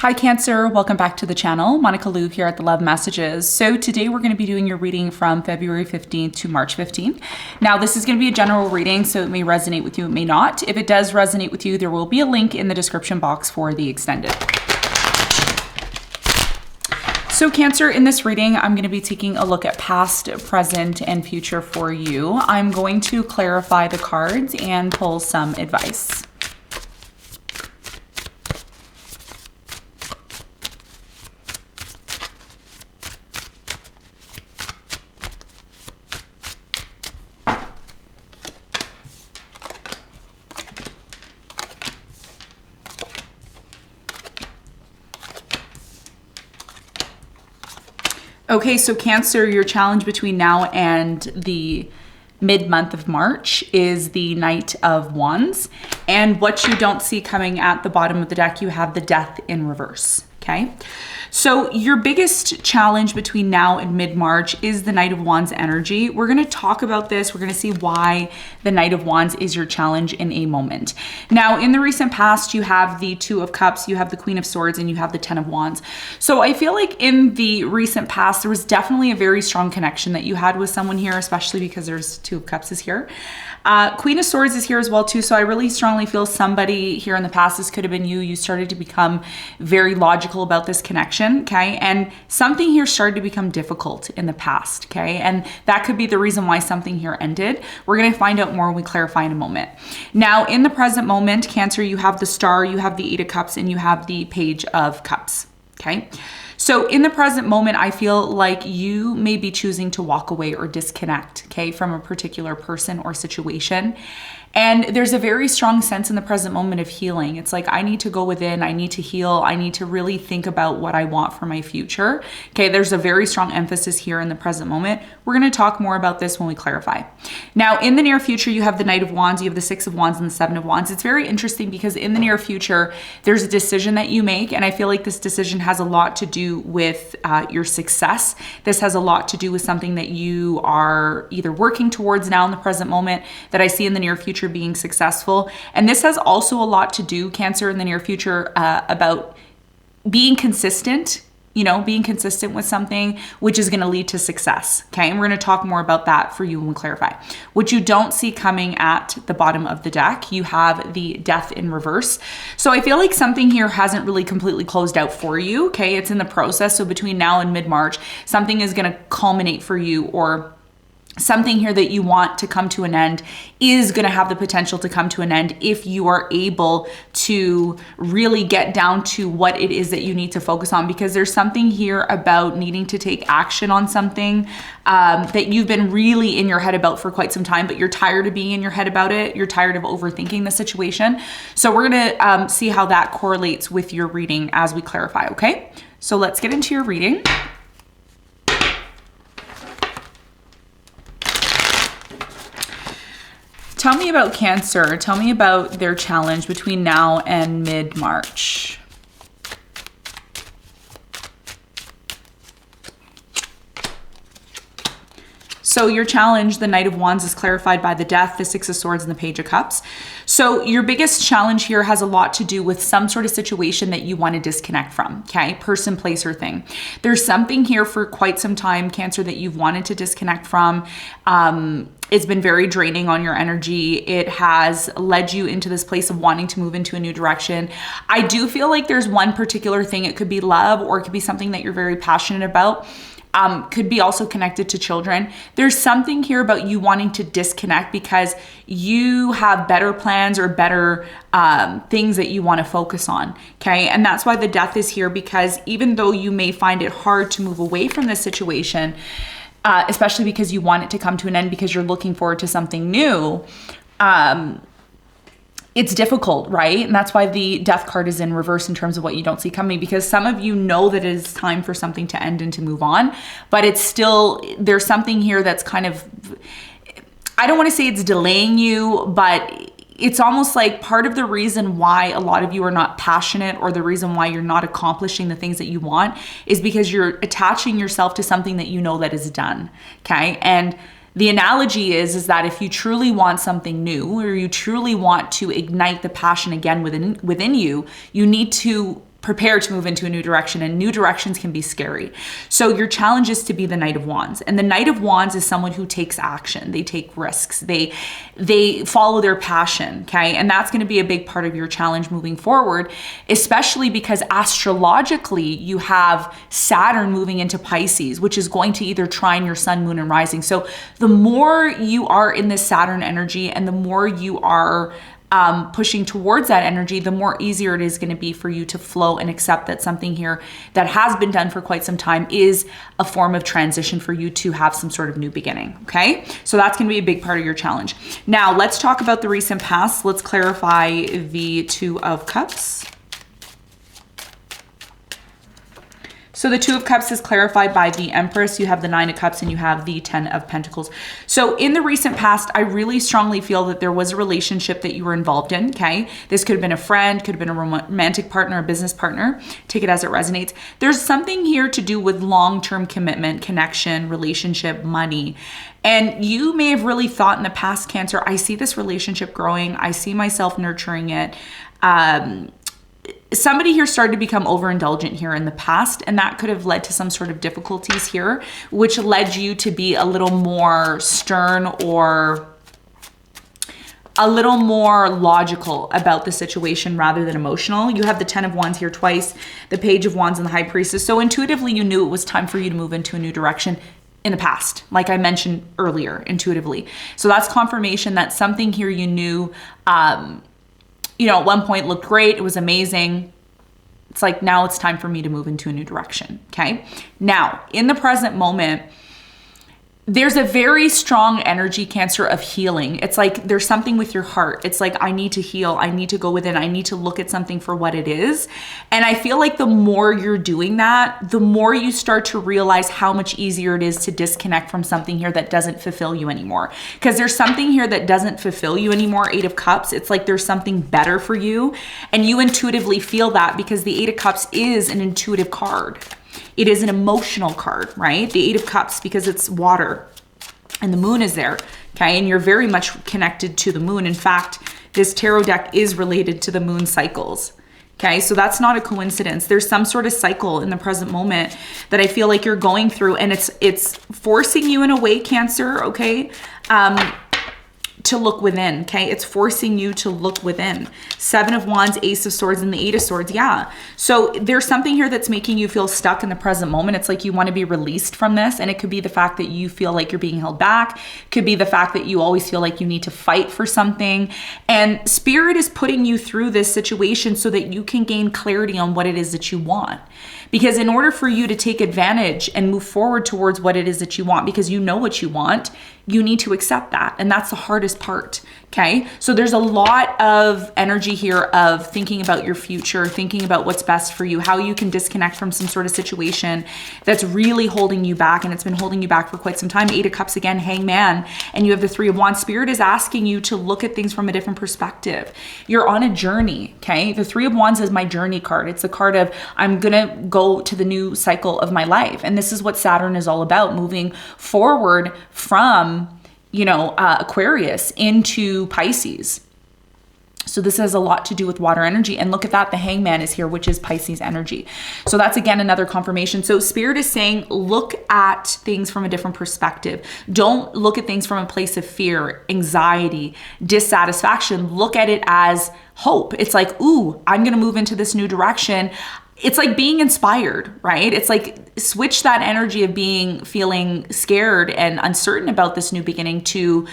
Hi Cancer, welcome back to the channel. Monica Lou here at the Love Messages. So today we're going to be doing your reading from February 15th to March 15th. Now this is going to be a general reading, so it may resonate with you, it may not. If it does resonate with you, there will be a link in the description box for the extended. So Cancer, in this reading, I'm going to be taking a look at past, present, and future for you. I'm going to clarify the cards and pull some advice. Okay, so Cancer, your challenge between now and the mid-month of March is the Knight of Wands. And what you don't see coming at the bottom of the deck, you have the Death in reverse, okay? So your biggest challenge between now and mid-March is the Knight of Wands energy. We're gonna talk about this. We're gonna see why the Knight of Wands is your challenge in a moment. Now, in the recent past, you have the Two of Cups, you have the Queen of Swords, and you have the Ten of Wands. So I feel like in the recent past, there was definitely a very strong connection that you had with someone here, especially because there's Two of Cups is here. Queen of Swords is here as well too, so I really strongly feel somebody here in the past, this could have been you, you started to become very logical about this connection, okay? And something here started to become difficult in the past, okay? And that could be the reason why something here ended. We're gonna find out more when we clarify in a moment. Now, in the present moment, Cancer, you have the Star, you have the Eight of Cups, and you have the Page of Cups, okay? So in the present moment, I feel like you may be choosing to walk away or disconnect, okay, from a particular person or situation. And there's a very strong sense in the present moment of healing. It's like, I need to go within, I need to heal, I need to really think about what I want for my future. Okay, there's a very strong emphasis here in the present moment. We're gonna talk more about this when we clarify. Now, in the near future, you have the Knight of Wands, you have the Six of Wands, and the Seven of Wands. It's very interesting because in the near future, there's a decision that you make, and I feel like this decision has a lot to do with your success. This has a lot to do with something that you are either working towards now in the present moment that I see in the near future being successful. And this has also a lot to do, Cancer, in the near future about being consistent, you know, being consistent with something, which is going to lead to success. Okay. And we're going to talk more about that for you when we clarify. What you don't see coming at the bottom of the deck, you have the Death in reverse. So I feel like something here hasn't really completely closed out for you. Okay. It's in the process. So between now and mid-March, something is going to culminate for you, or something here that you want to come to an end is going to have the potential to come to an end if you are able to really get down to what it is that you need to focus on, because there's something here about needing to take action on something that you've been really in your head about for quite some time, but you're tired of being in your head about it. You're tired of overthinking the situation. So we're going to see how that correlates with your reading as we clarify, okay? So let's get into your reading. Tell me about Cancer. Tell me about their challenge between now and mid-March. So your challenge, the Knight of Wands, is clarified by the Death, the Six of Swords, and the Page of Cups. So your biggest challenge here has a lot to do with some sort of situation that you want to disconnect from, okay? Person, place, or thing. There's something here for quite some time, Cancer, that you've wanted to disconnect from. It's been very draining on your energy. It has led you into this place of wanting to move into a new direction. I do feel like there's one particular thing. It could be love, or it could be something that you're very passionate about. Could be also connected to children. There's something here about you wanting to disconnect because you have better plans or better things that you want to focus on, okay? And that's why the Death is here, because even though you may find it hard to move away from this situation, especially because you want it to come to an end because you're looking forward to something new, it's difficult, right? And that's why the Death card is in reverse in terms of what you don't see coming, because some of you know that it is time for something to end and to move on, but it's still, there's something here that's kind of, I don't want to say it's delaying you, but it's almost like part of the reason why a lot of you are not passionate, or the reason why you're not accomplishing the things that you want, is because you're attaching yourself to something that you know that is done, okay? And the analogy is that if you truly want something new, or you truly want to ignite the passion again within you, you need to prepare to move into a new direction, and new directions can be scary. So your challenge is to be the Knight of Wands. And the Knight of Wands is someone who takes action. They take risks. They follow their passion, okay? And that's going to be a big part of your challenge moving forward, especially because astrologically you have Saturn moving into Pisces, which is going to either trine your sun, moon, and rising. So the more you are in this Saturn energy and the more you are pushing towards that energy, the more easier it is going to be for you to flow and accept that something here that has been done for quite some time is a form of transition for you to have some sort of new beginning. Okay. So that's going to be a big part of your challenge. Now let's talk about the recent past. Let's clarify the Two of Cups. So the Two of Cups is clarified by the Empress. You have the Nine of Cups and you have the Ten of Pentacles. So in the recent past, I really strongly feel that there was a relationship that you were involved in, okay? This could have been a friend, could have been a romantic partner, a business partner. Take it as it resonates. There's something here to do with long-term commitment, connection, relationship, money. And you may have really thought in the past, Cancer, I see this relationship growing. I see myself nurturing it. Somebody here started to become overindulgent here in the past, and that could have led to some sort of difficulties here, which led you to be a little more stern or a little more logical about the situation rather than emotional. You have the Ten of Wands here twice, the Page of Wands and the High Priestess. So intuitively, you knew it was time for you to move into a new direction in the past, like I mentioned earlier, intuitively. So that's confirmation that something here you knew, at one point looked great. It was amazing. It's like, now it's time for me to move into a new direction. Okay. Now in the present moment, there's a very strong energy, Cancer, of healing. It's like there's something with your heart. It's like, I need to heal. I need to go within. I need to look at something for what it is. And I feel like the more you're doing that, the more you start to realize how much easier it is to disconnect from something here that doesn't fulfill you anymore. Because there's something here that doesn't fulfill you anymore. Eight of Cups. It's like there's something better for you. And you intuitively feel that because the Eight of Cups is an intuitive card. It is an emotional card, right? The Eight of Cups, because it's water and the moon is there, okay? And you're very much connected to the moon. In fact, this tarot deck is related to the moon cycles, okay? So that's not a coincidence. There's some sort of cycle in the present moment that I feel like you're going through, and it's forcing you in a way, Cancer, okay? To look within, okay? It's forcing you to look within. Seven of Wands, Ace of Swords, and the Eight of Swords, yeah. So there's something here that's making you feel stuck in the present moment. It's like you want to be released from this, and it could be the fact that you feel like you're being held back. It could be the fact that you always feel like you need to fight for something. And Spirit is putting you through this situation so that you can gain clarity on what it is that you want. Because in order for you to take advantage and move forward towards what it is that you want, because you know what you want, you need to accept that. And that's the hardest part, okay? So there's a lot of energy here of thinking about your future, thinking about what's best for you, how you can disconnect from some sort of situation that's really holding you back, and it's been holding you back for quite some time. Eight of Cups again, Hangman, and you have the Three of Wands. Spirit is asking you to look at things from a different perspective. You're on a journey, okay? The Three of Wands is my journey card. It's the card of, I'm gonna go to the new cycle of my life. And this is what Saturn is all about, moving forward from Aquarius into Pisces. So this has a lot to do with water energy. And look at that, the Hangman is here, which is Pisces energy. So that's again another confirmation. So Spirit is saying, look at things from a different perspective. Don't look at things from a place of fear, anxiety, dissatisfaction. Look at it as hope. It's like, ooh, I'm going to move into this new direction. It's like being inspired, right? It's like switch that energy of feeling scared and uncertain about this new beginning to,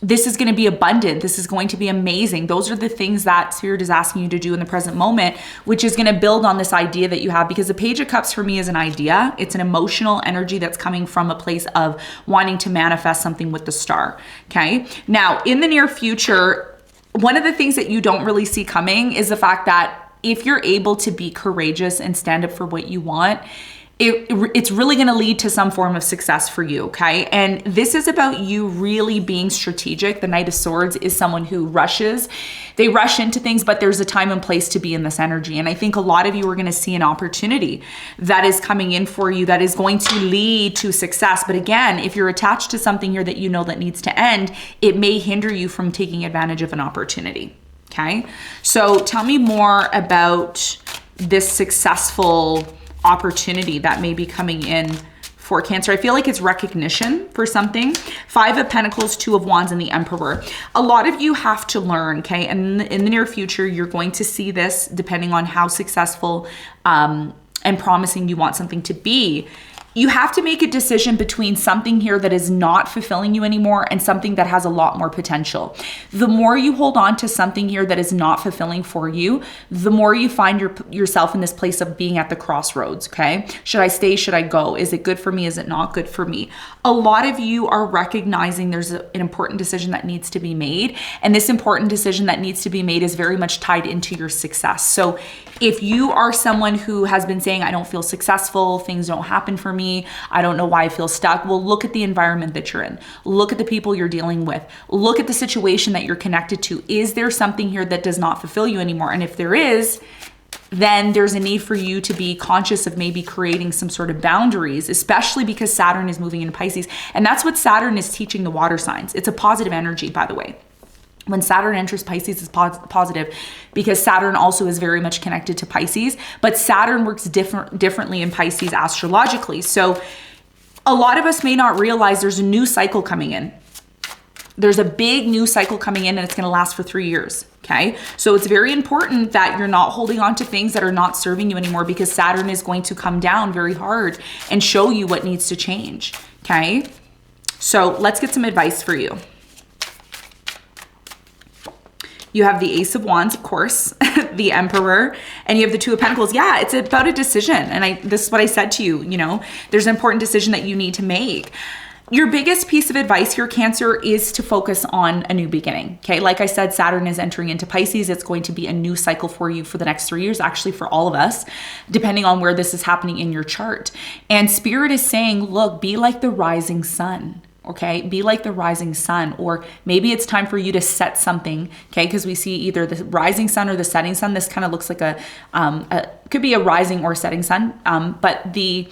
this is going to be abundant. This is going to be amazing. Those are the things that Spirit is asking you to do in the present moment, which is going to build on this idea that you have, because the Page of Cups for me is an idea. It's an emotional energy that's coming from a place of wanting to manifest something with the star. Okay. Now in the near future, one of the things that you don't really see coming is the fact that if you're able to be courageous and stand up for what you want, it's really going to lead to some form of success for you, okay? And this is about you really being strategic. The Knight of Swords is someone who rushes. They rush into things, but there's a time and place to be in this energy. And I think a lot of you are going to see an opportunity that is coming in for you that is going to lead to success. But again, if you're attached to something here that you know that needs to end, it may hinder you from taking advantage of an opportunity. Okay, so tell me more about this successful opportunity that may be coming in for Cancer. I feel like it's recognition for something. 5 of Pentacles, 2 of Wands, and the Emperor. A lot of you have to learn, okay? And in the near future, you're going to see this depending on how successful and promising you want something to be. You have to make a decision between something here that is not fulfilling you anymore and something that has a lot more potential. The more you hold on to something here that is not fulfilling for you, the more you find yourself in this place of being at the crossroads, okay? Should I stay? Should I go? Is it good for me? Is it not good for me? A lot of you are recognizing there's an important decision that needs to be made, and this important decision that needs to be made is very much tied into your success. So if you are someone who has been saying, I don't feel successful, things don't happen for me, I don't know why I feel stuck. Well, look at the environment that you're in. Look at the people you're dealing with. Look at the situation that you're connected to. Is there something here that does not fulfill you anymore? And if there is, then there's a need for you to be conscious of maybe creating some sort of boundaries, especially because Saturn is moving into Pisces. And that's what Saturn is teaching the water signs. It's a positive energy, by the way. When Saturn enters Pisces, it's positive because Saturn also is very much connected to Pisces, but Saturn works differently in Pisces astrologically. So a lot of us may not realize there's a new cycle coming in. There's a big new cycle coming in and it's going to last for 3 years. Okay. So it's very important that you're not holding on to things that are not serving you anymore, because Saturn is going to come down very hard and show you what needs to change. Okay. So let's get some advice for you. You have the Ace of Wands, of course, the Emperor, and you have the 2 of Pentacles. Yeah, it's about a decision. And this is what I said to you, there's an important decision that you need to make. Your biggest piece of advice here, Cancer, is to focus on a new beginning. Okay. Like I said, Saturn is entering into Pisces. It's going to be a new cycle for you for the next 3 years, actually for all of us, depending on where this is happening in your chart. And Spirit is saying, look, be like the rising sun. Okay, be like the rising sun, or maybe it's time for you to set something. Okay, because we see either the rising sun or the setting sun. This kind of looks like could be a rising or setting sun, but the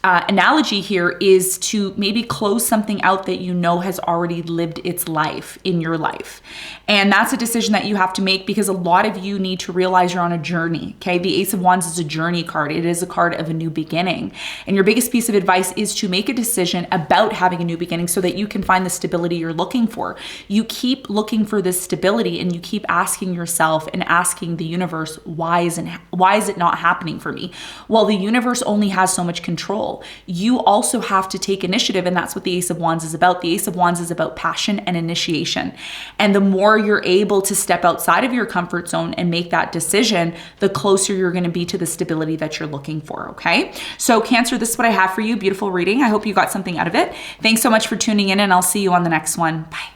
analogy here is to maybe close something out that has already lived its life in your life. And that's a decision that you have to make, because a lot of you need to realize you're on a journey. Okay. The Ace of Wands is a journey card. It is a card of a new beginning. And your biggest piece of advice is to make a decision about having a new beginning so that you can find the stability you're looking for. You keep looking for this stability and you keep asking yourself and asking the universe, why is it not happening for me? Well, the universe only has so much control. You also have to take initiative, and that's what the Ace of Wands is about. The Ace of Wands is about passion and initiation. And the more you're able to step outside of your comfort zone and make that decision, the closer you're going to be to the stability that you're looking for, okay? So Cancer, this is what I have for you. Beautiful reading. I hope you got something out of it. Thanks so much for tuning in, and I'll see you on the next one. Bye.